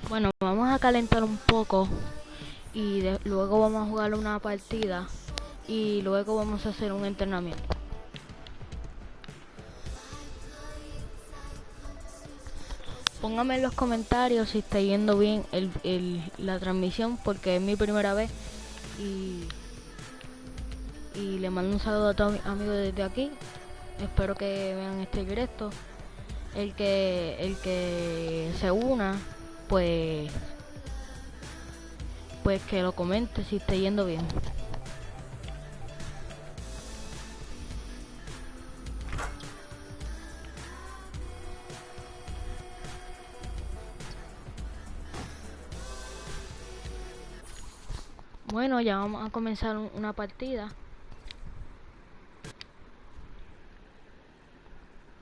Bueno, vamos a calentar un poco y luego vamos a jugar una partida y luego vamos a hacer un entrenamiento. Póngame en los comentarios si está yendo bien la transmisión, porque es mi primera vez y le mando un saludo a todos mis amigos desde aquí. Espero que vean este directo. El que se una, pues que lo comente si está yendo bien. Bueno, ya vamos a comenzar una partida.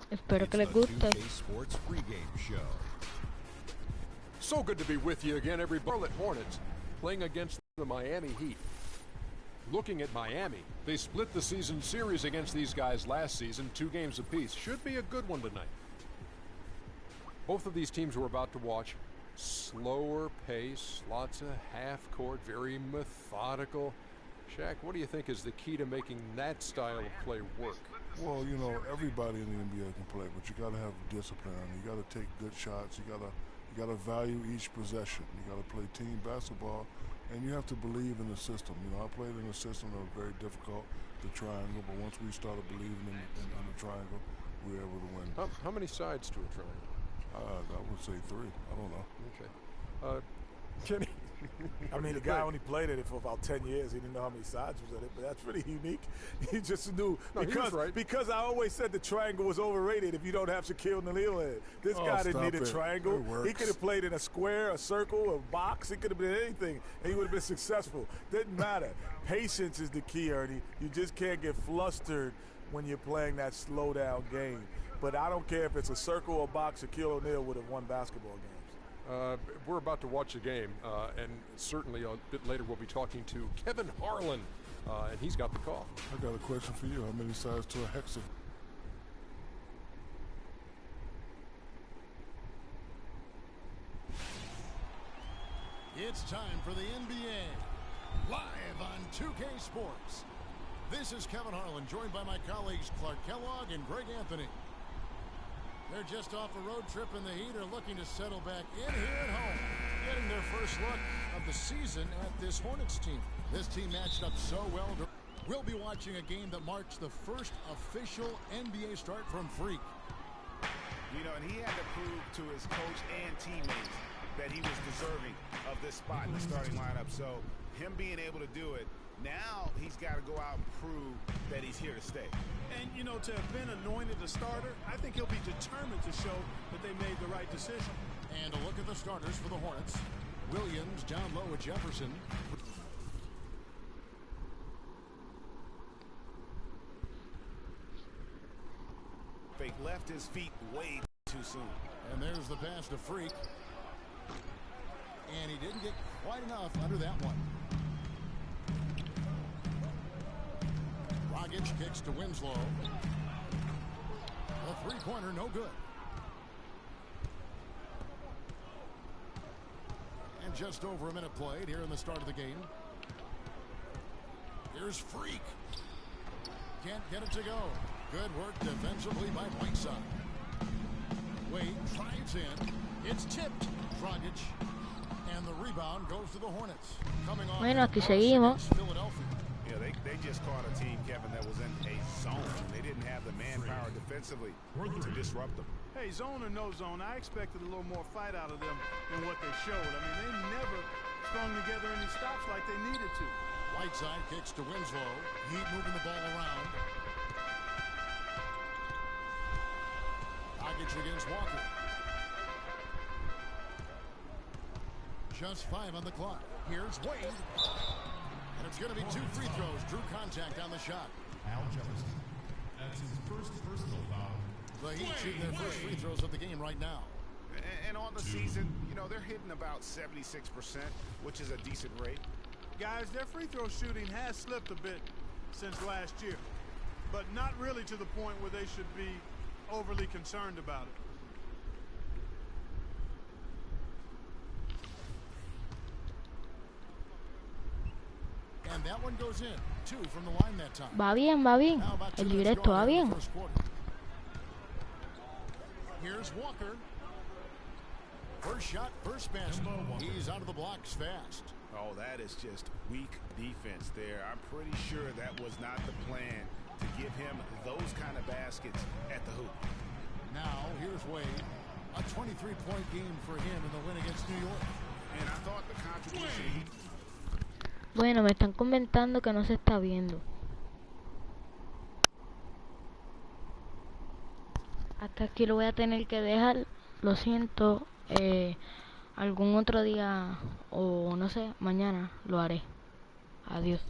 Espero que les guste. So good to be with you again, everybody. Charlotte Hornets playing against the Miami Heat. Looking at Miami, they split the season series against these guys last season, 2 games apiece. Should be a good one tonight. Both of these teams we're about to watch, slower pace, lots of half-court, very methodical. Shaq, what do you think is the key to making that style of play work? Well, you know, everybody in the NBA can play, but you got to have discipline. You got to take good shots. You got to value each possession. You got to play team basketball, and you have to believe in the system. You know, I played in a system that was very difficult, the triangle, but once we started believing in the triangle, we were able to win. How many sides to a triangle? I would say 3. I don't know. Okay. Kenny? I mean, the guy only played at it for about 10 years. He didn't know how many sides was at it, but that's pretty unique. He just knew, because I always said the triangle was overrated if you don't have Shaquille O'Neal in it. This guy didn't need a triangle. He could have played in a square, a circle, a box. He could have been anything, and he would have been successful. Didn't matter. Patience is the key, Ernie. You just can't get flustered when you're playing that slow-down game. But I don't care if it's a circle or box, Shaquille O'Neal would have won basketball games. We're about to watch a game, and certainly a bit later we'll be talking to Kevin Harlan, and he's got the call. I got a question for you. How many sides to a hexagon? It's time for the NBA, live on 2K Sports. This is Kevin Harlan, joined by my colleagues Clark Kellogg and Greg Anthony. They're just off a road trip, and the Heat are looking to settle back in here at home, getting their first look of the season at this Hornets team. This team matched up so well. We'll be watching a game that marks the first official NBA start from Freak. You know, and he had to prove to his coach and teammates that he was deserving of this spot in the starting lineup. So him being able to do it, now he's got to go out and prove that he's here to stay. And, you know, to have been anointed a starter, I think he'll be determined to show that they made the right decision. And a look at the starters for the Hornets. Williams down low with Jefferson. Fake left his feet way too soon. And there's the pass to Freak. And he didn't get quite enough under that one. Dragic kicks to Winslow. A three-pointer, no good. And just over a minute played here in the start of the game. Here's Freak. Can't get it to go. Good work defensively by Whiteside. Wade drives in. It's tipped. Dragic. And the rebound goes to the Hornets. Coming on. Bueno, aquí seguimos. Philadelphia. Yeah, they just caught a team, Kevin, that was in a zone. They didn't have the manpower defensively to disrupt them. Hey, zone or no zone, I expected a little more fight out of them than what they showed. I mean, they never strung together any stops like they needed to. Whiteside kicks to Winslow. Heat moving the ball around. Dragic against Walker. Just 5 on the clock. Here's Wade. And it's going to be 2 free throws. Drew contact on the shot. Al Jefferson. That's his first personal foul. The Heat shooting their first free throws of the game right now. And on the season, you know, they're hitting about 76%, which is a decent rate. Guys, their free throw shooting has slipped a bit since last year, but not really to the point where they should be overly concerned about it. And that one goes in. 2 from the line that time. Va bien, va bien. Now about 2 El minutes directo gone va here in bien. the first quarter. Here's Walker. First shot, first basket. He's out of the blocks fast. Oh, that is just weak defense there. I'm pretty sure that was not the plan to give him those kind of baskets at the hoop. Now, here's Wade. A 23-point game for him in the win against New York. And I thought the contribution... Bueno, me están comentando que no se está viendo. Hasta aquí lo voy a tener que dejar. Lo siento. Algún otro día o no sé, mañana lo haré. Adiós.